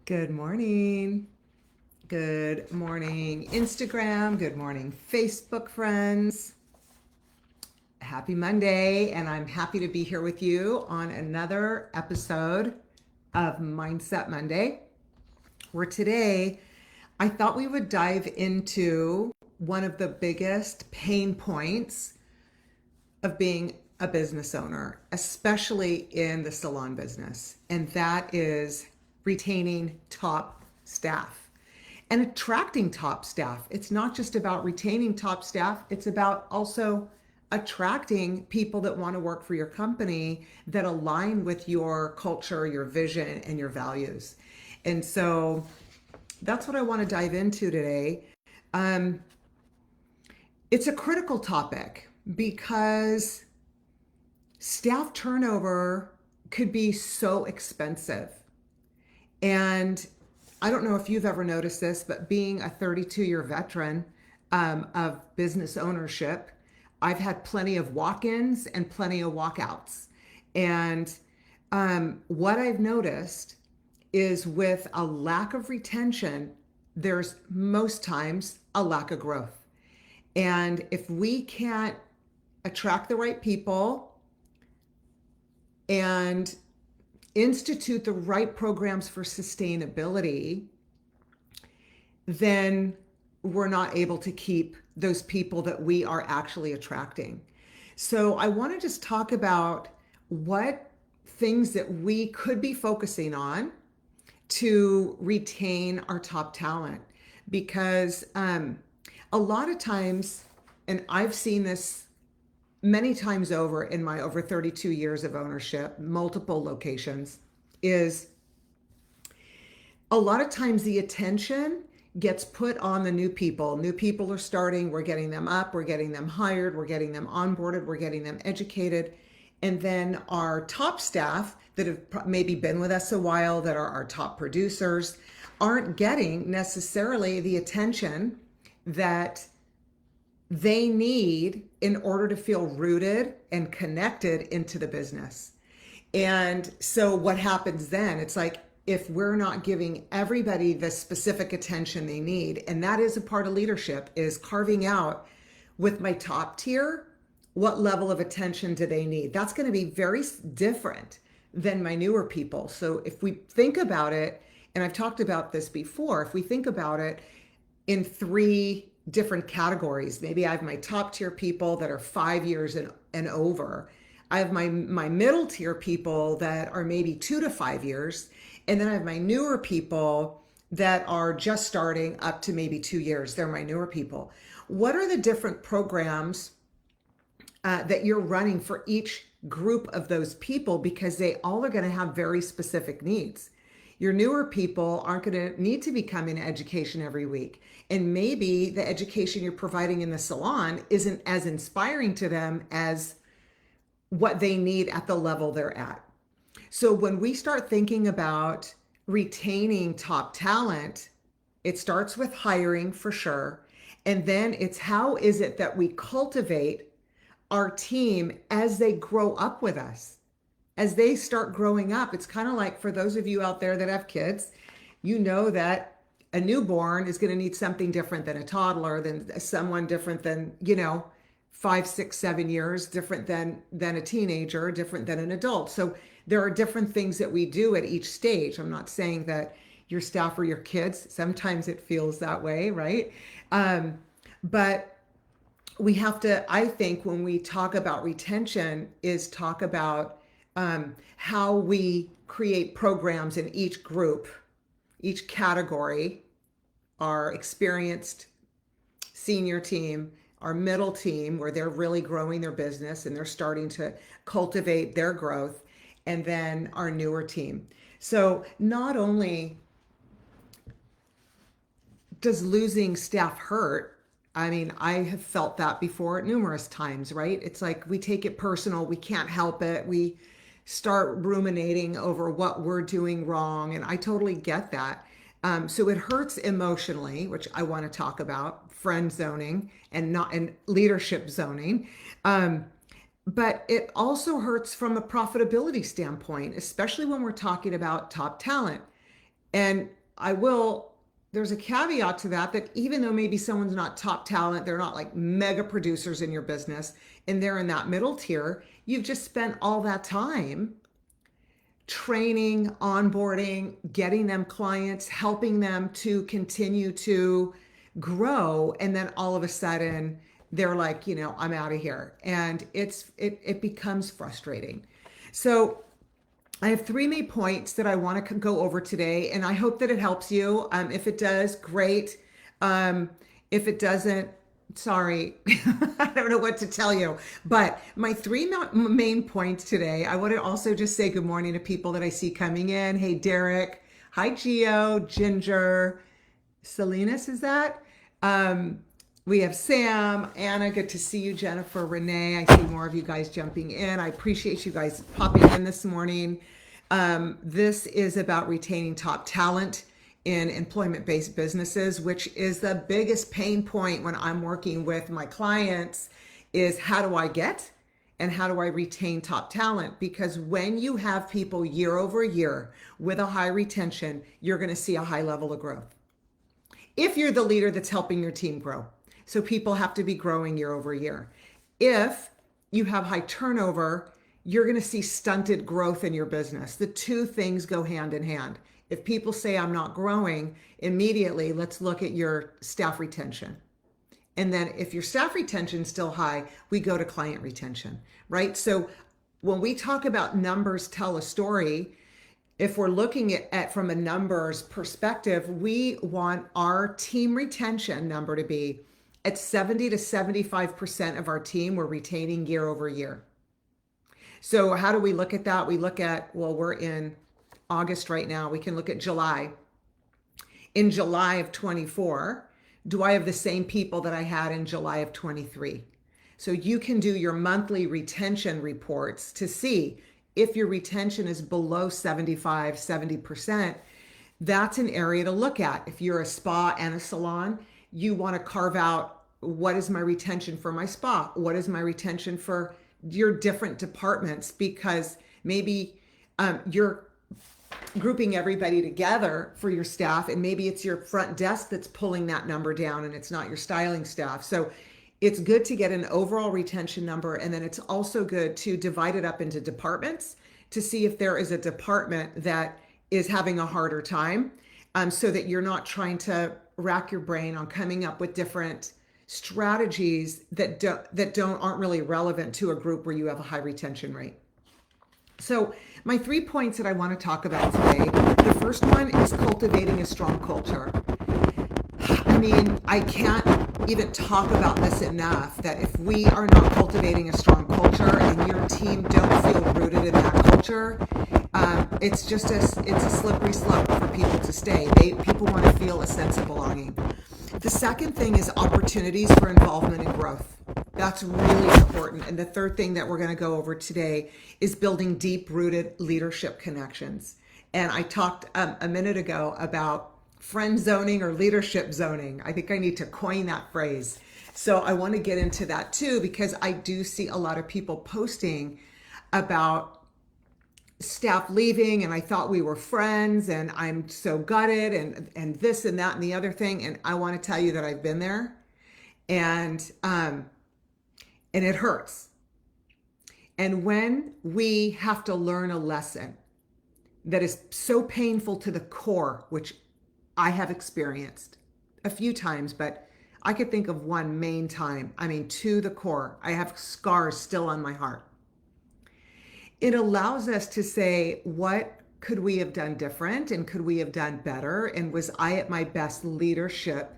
Good morning. Good morning, Instagram. Good morning, Facebook friends. Happy Monday, and I'm happy to be here with you on another episode of Mindset Monday, where today I thought we would dive into one of the biggest pain points of being a business owner, especially in the salon business, and that is retaining top staff and attracting top staff. It's not just about retaining top staff, it's about also attracting people that want to work for your company that align with your culture, your vision, and your values. And so that's what I want to dive into today. Um, it's a critical topic because staff turnover could be so expensive. And I don't know if you've ever noticed this, but being a 32-year veteran of business ownership, I've had plenty of walk-ins and plenty of walkouts. And what I've noticed is with a lack of retention, there's most times a lack of growth. And if we can't attract the right people and institute the right programs for sustainability, then we're not able to keep those people that we are actually attracting. So I want to just talk about what things that we could be focusing on to retain our top talent. Because a lot of times, and I've seen this many times over in my over 32 years of ownership, multiple locations, is a lot of times the attention gets put on the new people. New people are starting, we're getting them up, we're getting them hired, we're getting them onboarded, we're getting them educated. And then our top staff that have maybe been with us a while, that are our top producers, aren't getting necessarily the attention that they need in order to feel rooted and connected into the business. And so what happens then? It's like, if we're not giving everybody the specific attention they need, and that is a part of leadership, is carving out with my top tier, what level of attention do they need? That's going to be very different than my newer people. So if we think about it, and I've talked about this before, if we think about it in three different categories, maybe I have my top tier people that are 5 years and over. I have my middle tier people that are maybe 2 to 5 years. And then I have my newer people that are just starting up to maybe 2 years. They're my newer people. What are the different programs that you're running for each group of those people? Because they all are going to have very specific needs. Your newer people aren't going to need to be coming to education every week. And maybe the education you're providing in the salon isn't as inspiring to them as what they need at the level they're at. So when we start thinking about retaining top talent, it starts with hiring for sure. And then it's how is it that we cultivate our team as they grow up with us? As they start growing up, it's kind of like, for those of you out there that have kids, you know that a newborn is going to need something different than a toddler, than someone different than, 5, 6, 7 years, different than a teenager, different than an adult. So there are different things that we do at each stage. I'm not saying that your staff are your kids. Sometimes it feels that way, right? But we have to, I think, when we talk about retention, is talk about how we create programs in each group, each category, our experienced senior team, our middle team, where they're really growing their business and they're starting to cultivate their growth, and then our newer team. So not only does losing staff hurt, I mean, I have felt that before numerous times, right? It's like we take it personal, we can't help it. We start ruminating over what we're doing wrong. And I totally get that. So it hurts emotionally, which I want to talk about, friend zoning and leadership zoning. But it also hurts from a profitability standpoint, especially when we're talking about top talent. And I will, there's a caveat to that, that even though maybe someone's not top talent, they're not like mega producers in your business, and they're in that middle tier, you've just spent all that time training, onboarding, getting them clients, helping them to continue to grow. And then all of a sudden they're like, I'm out of here. And it becomes frustrating. So I have three main points that I want to go over today, and I hope that it helps you. If it does, great. If it doesn't, sorry, I don't know what to tell you. But my three main points today, I want to also just say good morning to people that I see coming in. Hey, Derek. Hi, Gio, Ginger, Salinas, is that? We have Sam, Anna, good to see you, Jennifer, Renee. I see more of you guys jumping in. I appreciate you guys popping in this morning. This is about retaining top talent in employment-based businesses, which is the biggest pain point when I'm working with my clients, is how do I get and how do I retain top talent? Because when you have people year over year with a high retention, you're going to see a high level of growth. If you're the leader that's helping your team grow. So people have to be growing year over year. If you have high turnover, you're going to see stunted growth in your business. The two things go hand in hand. If people say I'm not growing, immediately let's look at your staff retention. And then if your staff retention is still high, we go to client retention, right? So when we talk about numbers tell a story, if we're looking at from a numbers perspective, we want our team retention number to be at 70 to 75% of our team we're retaining year over year. So how do we look at that? We look at, well, we're in August right now. We can look at July. In July of 24, do I have the same people that I had in July of 23? So you can do your monthly retention reports to see if your retention is below 75, 70%. That's an area to look at. If you're a spa and a salon, you want to carve out, what is my retention for my spa? What is my retention for your different departments? Because maybe you're grouping everybody together for your staff, and maybe it's your front desk that's pulling that number down and it's not your styling staff. So it's good to get an overall retention number, and then it's also good to divide it up into departments to see if there is a department that is having a harder time, so that you're not trying to rack your brain on coming up with different strategies that aren't really relevant to a group where you have a high retention rate. So my 3 points that I want to talk about today, the first one is cultivating a strong culture. I mean, I can't even talk about this enough, that if we are not cultivating a strong culture and your team don't feel rooted in that culture, it's a slippery slope for people to stay. People want to feel a sense of belonging. The second thing is opportunities for involvement and growth. That's really important. And the third thing that we're going to go over today is building deep-rooted leadership connections. And I talked a minute ago about friend zoning or leadership zoning. I think I need to coin that phrase. So I want to get into that too, because I do see a lot of people posting about staff leaving, and I thought we were friends, and I'm so gutted, and this and that and the other thing. And I want to tell you that I've been there, and it hurts. And when we have to learn a lesson that is so painful to the core, which I have experienced a few times, but I could think of one main time. I mean, to the core, I have scars still on my heart. It allows us to say, what could we have done different, and could we have done better? And was I at my best leadership?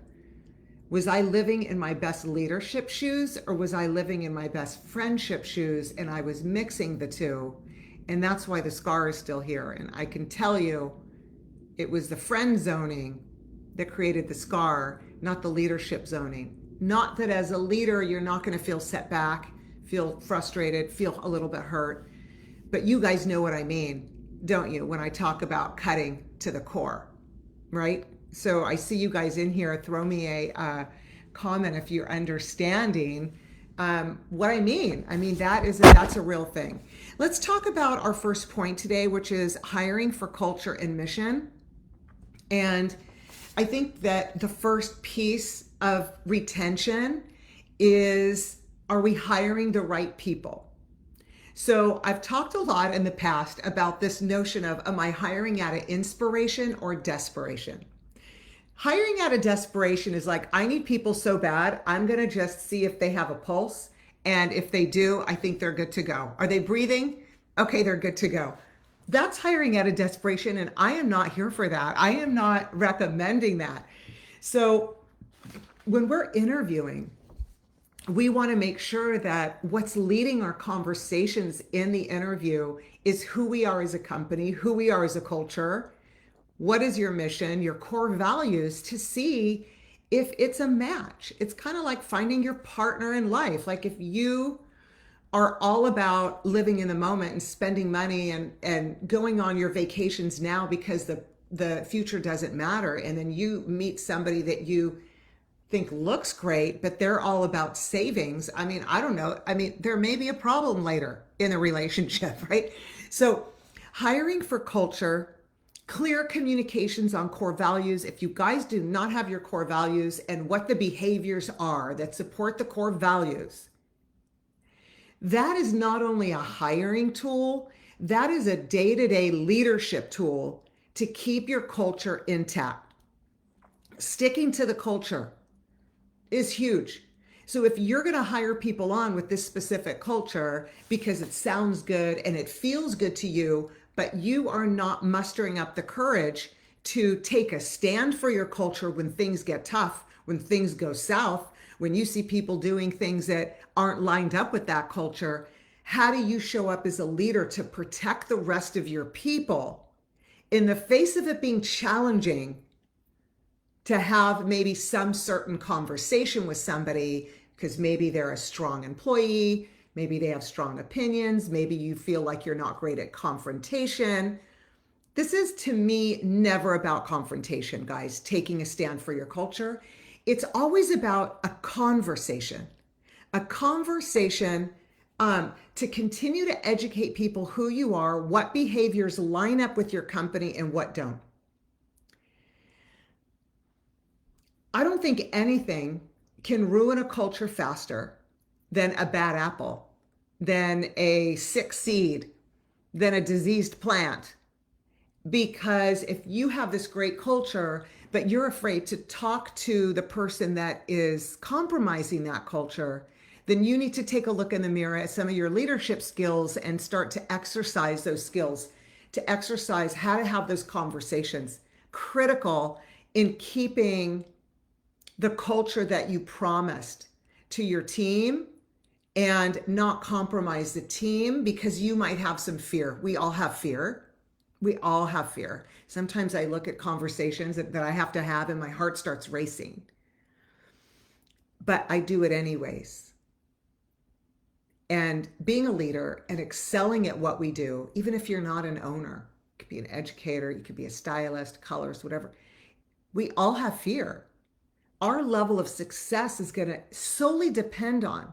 Was I living in my best leadership shoes, or was I living in my best friendship shoes, and I was mixing the two? And that's why the scar is still here. And I can tell you, it was the friend zoning that created the scar, not the leadership zoning. Not that as a leader, you're not going to feel set back, feel frustrated, feel a little bit hurt. But you guys know what I mean, don't you, when I talk about cutting to the core, right? So I see you guys in here. Throw me a comment if you're understanding what I mean. I mean, that's a real thing. Let's talk about our first point today, which is hiring for culture and mission. And I think that the first piece of retention is, are we hiring the right people? So I've talked a lot in the past about this notion of, am I hiring out of inspiration or desperation? Hiring out of desperation is like, I need people so bad, I'm going to just see if they have a pulse. And if they do, I think they're good to go. Are they breathing? Okay, they're good to go. That's hiring out of desperation. And I am not here for that. I am not recommending that. So when we're interviewing, we want to make sure that what's leading our conversations in the interview is who we are as a company, who we are as a culture, what is your mission, your core values, to see if it's a match. It's kind of like finding your partner in life. Like if you are all about living in the moment and spending money and going on your vacations now because the future doesn't matter, and then you meet somebody that you think looks great, but they're all about savings. I mean, I don't know. I mean, there may be a problem later in a relationship, right? So hiring for culture, clear communications on core values. If you guys do not have your core values and what the behaviors are that support the core values, that is not only a hiring tool, that is a day-to-day leadership tool to keep your culture intact. Sticking to the culture is huge. So if you're going to hire people on with this specific culture because it sounds good and it feels good to you, but you are not mustering up the courage to take a stand for your culture when things get tough, when things go south, when you see people doing things that aren't lined up with that culture, how do you show up as a leader to protect the rest of your people in the face of it being challenging to have maybe some certain conversation with somebody because maybe they're a strong employee, maybe they have strong opinions, maybe you feel like you're not great at confrontation. This is, to me, never about confrontation, guys, taking a stand for your culture. It's always about a conversation to continue to educate people who you are, what behaviors line up with your company and what don't. I don't think anything can ruin a culture faster than a bad apple, than a sick seed, than a diseased plant. Because if you have this great culture, but you're afraid to talk to the person that is compromising that culture, then you need to take a look in the mirror at some of your leadership skills and start to exercise those skills, to exercise how to have those conversations. Critical in keeping the culture that you promised to your team and not compromise the team because you might have some fear. We all have fear. We all have fear. Sometimes I look at conversations that I have to have and my heart starts racing. But I do it anyways. And being a leader and excelling at what we do, even if you're not an owner, you could be an educator, you could be a stylist, colorist, whatever. We all have fear. Our level of success is going to solely depend on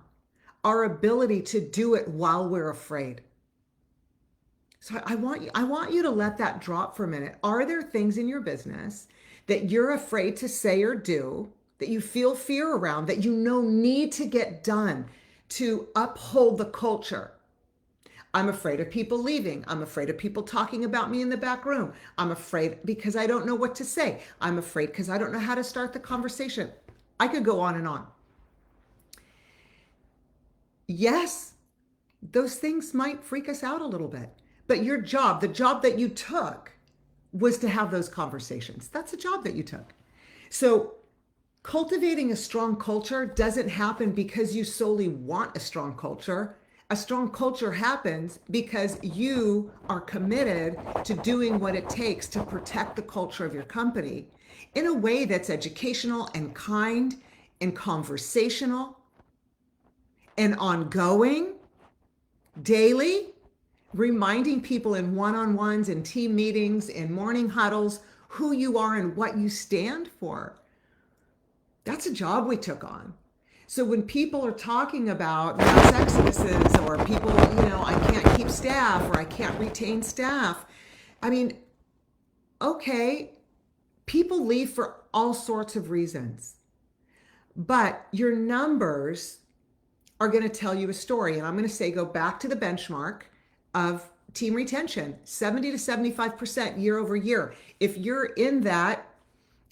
our ability to do it while we're afraid. So I want you to let that drop for a minute. Are there things in your business that you're afraid to say or do, that you feel fear around, that you know need to get done to uphold the culture? I'm afraid of people leaving. I'm afraid of people talking about me in the back room. I'm afraid because I don't know what to say. I'm afraid because I don't know how to start the conversation. I could go on and on. Yes, those things might freak us out a little bit, but your job, the job that you took, was to have those conversations. That's a job that you took. So cultivating a strong culture doesn't happen because you solely want a strong culture. A strong culture happens because you are committed to doing what it takes to protect the culture of your company in a way that's educational and kind and conversational and ongoing, daily, reminding people in one-on-ones and team meetings and morning huddles who you are and what you stand for. That's a job we took on. So when people are talking about mass exoduses or people, I can't keep staff or I can't retain staff, I mean, okay, People leave for all sorts of reasons, but your numbers are going to tell you a story. And I'm going to say, go back to the benchmark of team retention, 70 to 75% year over year. If you're in that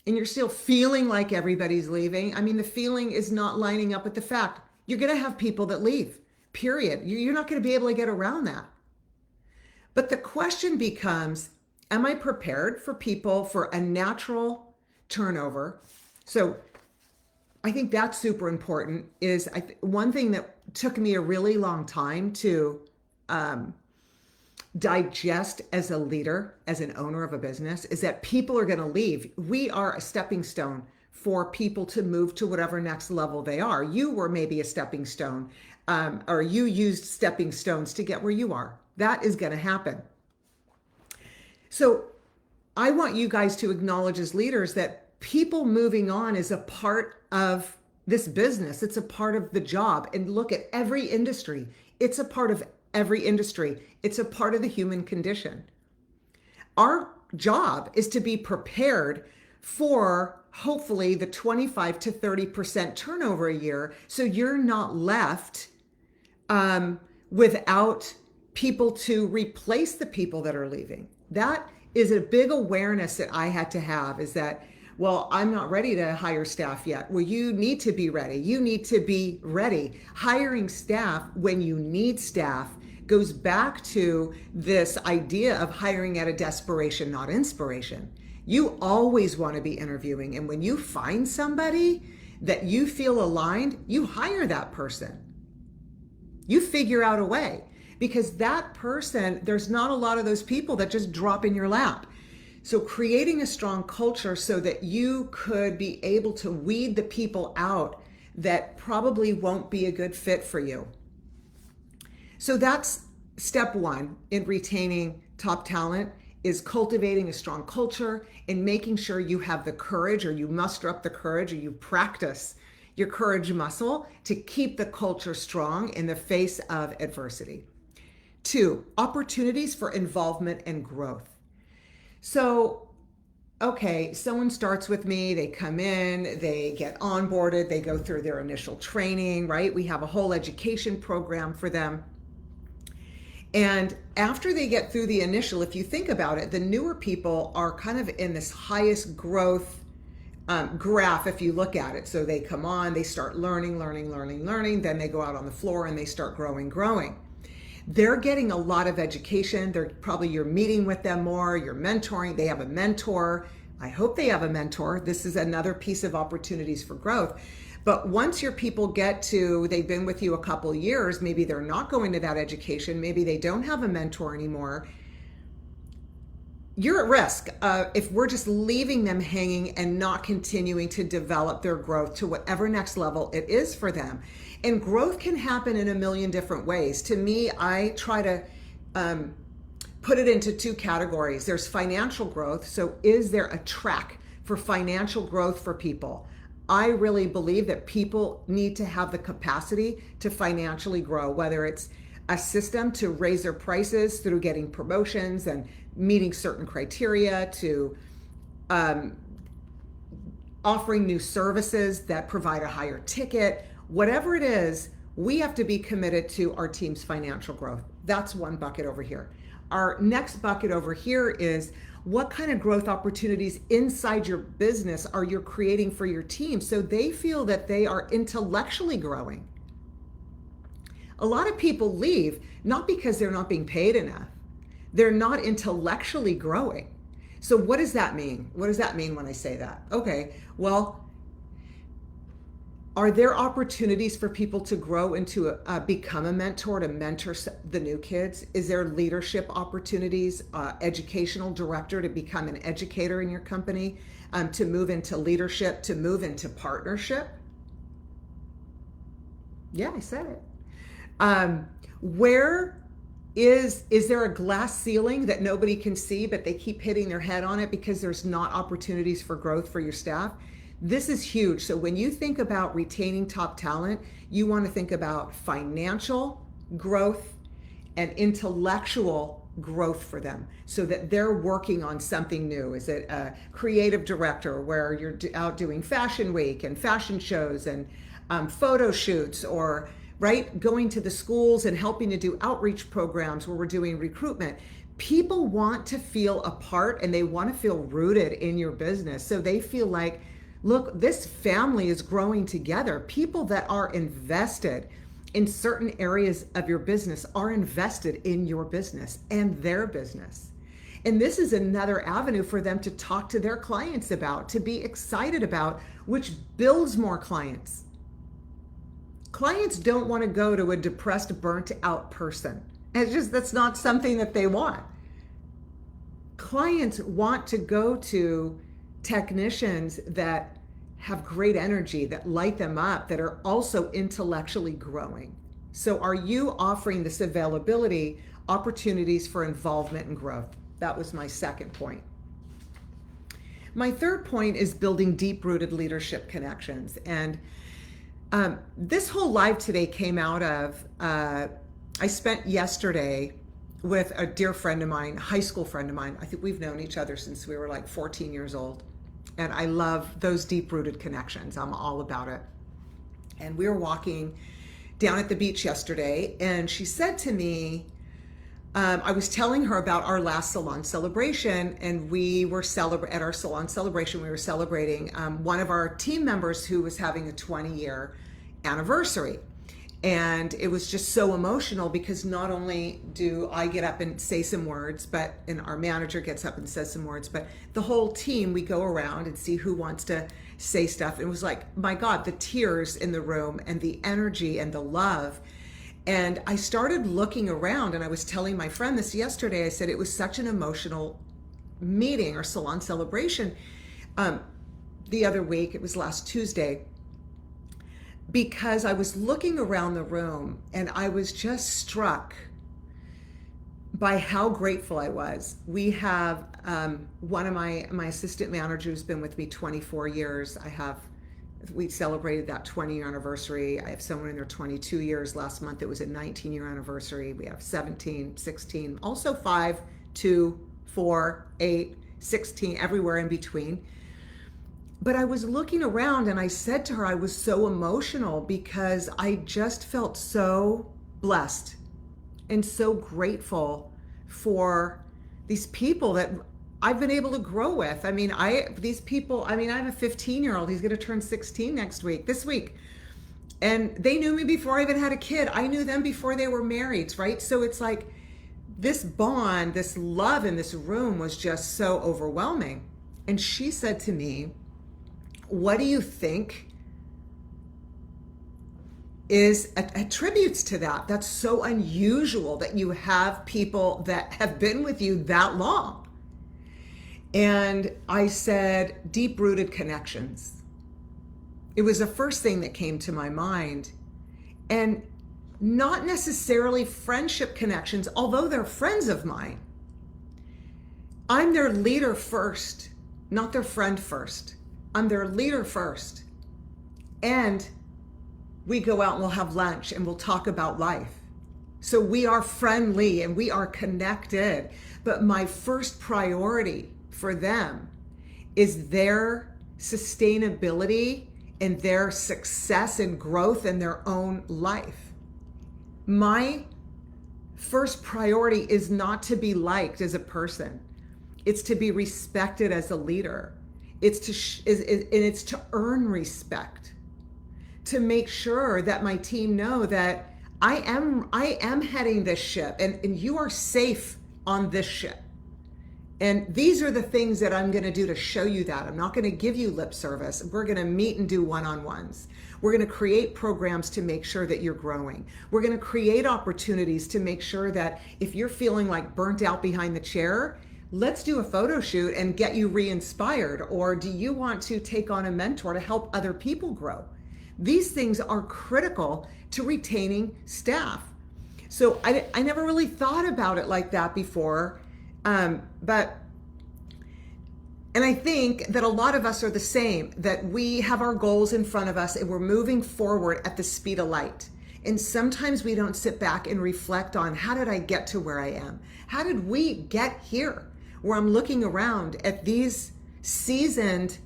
and you're still feeling like everybody's leaving, I mean, the feeling is not lining up with the fact. You're going to have people that leave, period. You're not going to be able to get around that. But the question becomes, am I prepared for people for a natural turnover? So I think that's super important. Is one thing that took me a really long time to digest as a leader, as an owner of a business, is that people are going to leave. We are a stepping stone for people to move to whatever next level they are. You were maybe a stepping stone, or you used stepping stones to get where you are. That is going to happen. So I want you guys to acknowledge as leaders that people moving on is a part of this business. It's a part of the job. And look at every industry. It's a part of every industry. It's a part of the human condition. Our job is to be prepared for hopefully the 25 to 30% turnover a year, so you're not left without people to replace the people that are leaving. That is a big awareness that I had to have, is that, well, I'm not ready to hire staff yet. Well, you need to be ready. You need to be ready. Hiring staff when you need staff goes back to this idea of hiring out of desperation, not inspiration. You always want to be interviewing. And when you find somebody that you feel aligned, you hire that person. You figure out a way, because that person, there's not a lot of those people that just drop in your lap. So creating a strong culture so that you could be able to weed the people out that probably won't be a good fit for you. So that's step one in retaining top talent, is cultivating a strong culture and making sure you have the courage, or you muster up the courage, or you practice your courage muscle to keep the culture strong in the face of adversity. 2, opportunities for involvement and growth. So, okay, someone starts with me, they come in, they get onboarded, they go through their initial training, right? We have a whole education program for them. And after they get through the initial, if you think about it, the newer people are kind of in this highest growth graph, if you look at it. So they come on, they start learning, then they go out on the floor and they start growing. They're getting a lot of education. You're meeting with them more, you're mentoring, they have a mentor. I hope they have a mentor. This is another piece of opportunities for growth. But once your people they've been with you a couple of years, maybe they're not going to that education, maybe they don't have a mentor anymore, you're at risk if we're just leaving them hanging and not continuing to develop their growth to whatever next level it is for them. And growth can happen in a million different ways. To me, I try to put it into 2 categories. There's financial growth. So is there a track for financial growth for people? I really believe that people need to have the capacity to financially grow, whether it's a system to raise their prices through getting promotions and meeting certain criteria, to offering new services that provide a higher ticket. Whatever it is, we have to be committed to our team's financial growth. That's one bucket over here. Our next bucket over here is, what kind of growth opportunities inside your business are you creating for your team so they feel that they are intellectually growing? A lot of people leave not because they're not being paid enough. They're not intellectually growing. So what does that mean? What does that mean when I say that? Okay, well, are there opportunities for people to grow into become a mentor, to mentor the new kids? Is there leadership opportunities, educational director to become an educator in your company, to move into leadership, to move into partnership? Yeah, I said it. Where is there a glass ceiling that nobody can see, but they keep hitting their head on it because there's not opportunities for growth for your staff? This is huge. So when you think about retaining top talent, you want to think about financial growth and intellectual growth for them so that they're working on something new? Is it a creative director where you're out doing fashion week and fashion shows and photo shoots, or right, going to the schools and helping to do outreach programs where we're doing recruitment? People want to feel a part and they want to feel rooted in your business. So they feel like, look, this family is growing together. People that are invested in certain areas of your business are invested in your business and their business. And this is another avenue for them to talk to their clients about, to be excited about, which builds more clients. Clients don't want to go to a depressed, burnt out person. It's just, that's not something that they want. Clients want to go to technicians that have great energy, that light them up, that are also intellectually growing. So are you offering this availability, opportunities for involvement and growth? That was my second point. My third point is building deep-rooted leadership connections. And this whole live today came out of, I spent yesterday with a dear friend of mine, high school friend of mine. I think we've known each other since we were like 14 years old. And I love those deep-rooted connections. I'm all about it. And we were walking down at the beach yesterday, and she said to me, I was telling her about our last salon celebration, and we were at our salon celebration, we were celebrating one of our team members who was having a 20-year anniversary. And it was just so emotional because not only do I get up and say some words, and our manager gets up and says some words, but the whole team, we go around and see who wants to say stuff. It was like, my God, the tears in the room and the energy and the love. And I started looking around, and I was telling my friend this yesterday. I said it was such an emotional meeting or salon celebration the other week. It was last Tuesday, because I was looking around the room and I was just struck by how grateful I was. We have one of my assistant managers been with me 24 years. We celebrated that 20-year anniversary. I have someone in their 22 years. Last month it was a 19-year anniversary. We have 17, 16, also 5, 2, 4, 8, 16, everywhere in between. But I was looking around and I said to her, I was so emotional because I just felt so blessed and so grateful for these people that I've been able to grow with. I mean, I have a 15-year-old. He's going to turn 16 this week. And they knew me before I even had a kid. I knew them before they were married, right? So it's like this bond, this love in this room was just so overwhelming. And she said to me, what do you think is attributes to that? That's so unusual that you have people that have been with you that long. And I said, deep-rooted connections. It was the first thing that came to my mind. And not necessarily friendship connections, although they're friends of mine. I'm their leader first, not their friend first. I'm their leader first. And we go out and we'll have lunch and we'll talk about life. So we are friendly and we are connected. But my first priority for them is their sustainability and their success and growth in their own life. My first priority is not to be liked as a person. It's to be respected as a leader. It's to earn respect, to make sure that my team know that I am heading this ship and you are safe on this ship. And these are the things that I'm going to do to show you that. I'm not going to give you lip service. We're going to meet and do one-on-ones. We're going to create programs to make sure that you're growing. We're going to create opportunities to make sure that if you're feeling like burnt out behind the chair, let's do a photo shoot and get you re-inspired. Or do you want to take on a mentor to help other people grow? These things are critical to retaining staff. So I never really thought about it like that before. And I think that a lot of us are the same, that we have our goals in front of us and we're moving forward at the speed of light. And sometimes we don't sit back and reflect on, how did I get to where I am? How did we get here? Where I'm looking around at these seasoned,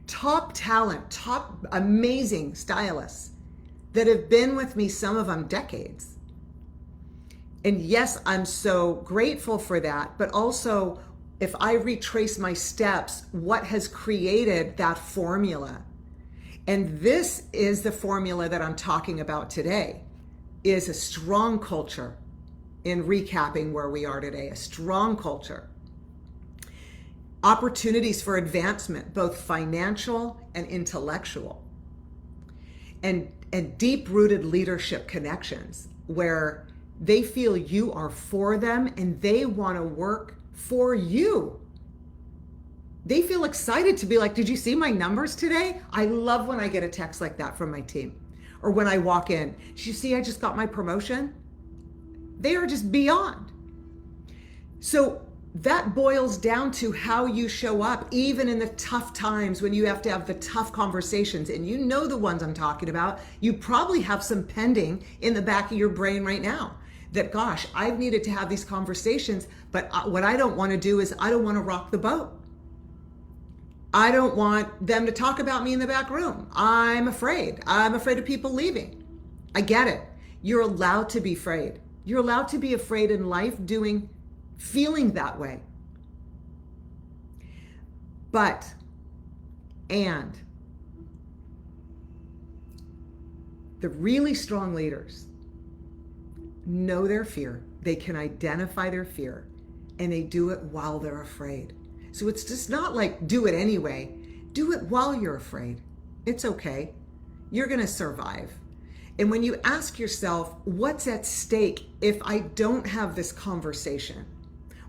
top talent, top amazing stylists that have been with me, some of them decades. And yes, I'm so grateful for that, but also if I retrace my steps, what has created that formula? And this is the formula that I'm talking about today, is a strong culture. In recapping where we are today, a strong culture. Opportunities for advancement, both financial and intellectual. And deep-rooted leadership connections where they feel you are for them and they want to work for you. They feel excited to be like, did you see my numbers today? I love when I get a text like that from my team. Or when I walk in, did you see I just got my promotion? They are just beyond. So that boils down to how you show up, even in the tough times when you have to have the tough conversations. And you know the ones I'm talking about. You probably have some pending in the back of your brain right now that, gosh, I've needed to have these conversations, but what I don't want to do is I don't want to rock the boat. I don't want them to talk about me in the back room. I'm afraid. I'm afraid of people leaving. I get it. You're allowed to be afraid. You're allowed to be afraid in life, feeling that way. And the really strong leaders know their fear. They can identify their fear and they do it while they're afraid. So it's just not like do it anyway. Do it while you're afraid. It's okay. You're going to survive. And when you ask yourself, what's at stake if I don't have this conversation?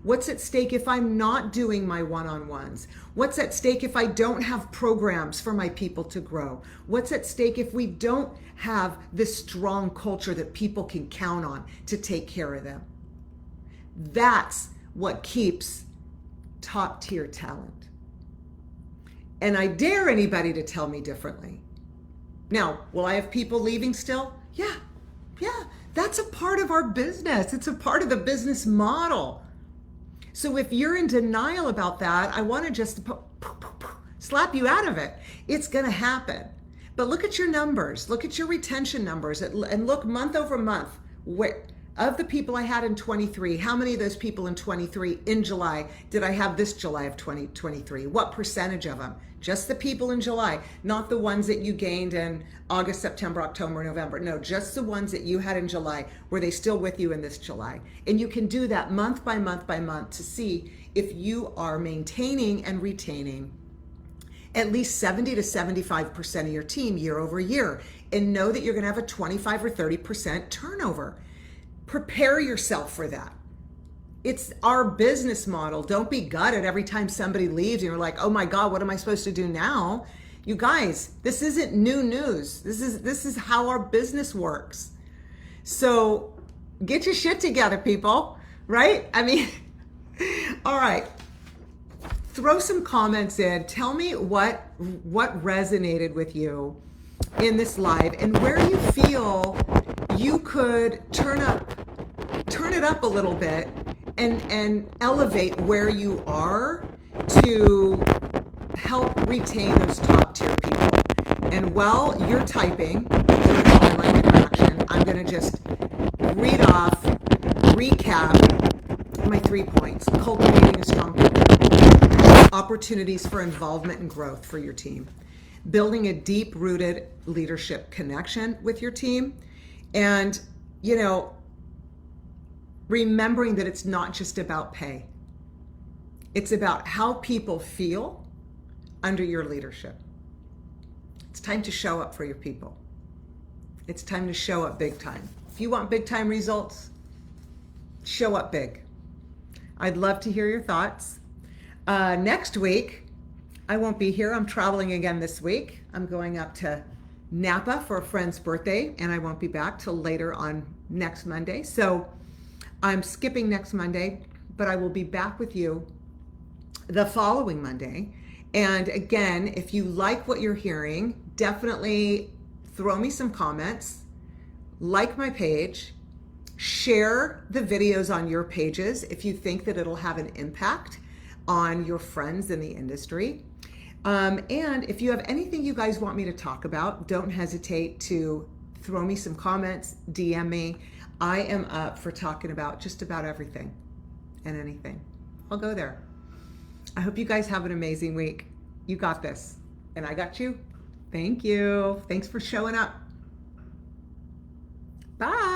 What's at stake if I'm not doing my one-on-ones? What's at stake if I don't have programs for my people to grow? What's at stake if we don't have this strong culture that people can count on to take care of them? That's what keeps top tier talent. And I dare anybody to tell me differently. Now, will I have people leaving still? Yeah, that's a part of our business. It's a part of the business model. So if you're in denial about that, I want to just slap you out of it. It's going to happen. But look at your numbers. Look at your retention numbers and look month over month. Of the people I had in 23, how many of those people in 23 in July did I have this July of 2023? What percentage of them? Just the people in July, not the ones that you gained in August, September, October, November. No, just the ones that you had in July. Were they still with you in this July? And you can do that month by month by month to see if you are maintaining and retaining at least 70 to 75% of your team year over year, and know that you're going to have a 25 or 30% turnover. Prepare yourself for that. It's our business model. Don't be gutted every time somebody leaves and you're like, oh my God, what am I supposed to do now? You guys, this isn't new news. This is how our business works. So get your shit together, people, right? I mean, all right. Throw some comments in. Tell me what resonated with you in this live and where you feel you could turn it up a little bit and elevate where you are to help retain those top tier people. And while you're typing, I'm going to just recap my 3 points. Cultivating a strong people. Opportunities for involvement and growth for your team. Building a deep-rooted leadership connection with your team. And, remembering that it's not just about pay. It's about how people feel under your leadership. It's time to show up for your people. It's time to show up big time. If you want big time results, show up big. I'd love to hear your thoughts. Next week, I won't be here. I'm traveling again this week. I'm going up to Napa for a friend's birthday, and I won't be back till later on next Monday. So I'm skipping next Monday, but I will be back with you the following Monday. And again, if you like what you're hearing, definitely throw me some comments like my page, share the videos on your pages if you think that it'll have an impact on your friends in the industry. And if you have anything you guys want me to talk about, don't hesitate to throw me some comments, DM me. I am up for talking about just about everything and anything. I'll go there. I hope you guys have an amazing week. You got this, and I got you. Thank you. Thanks for showing up. Bye.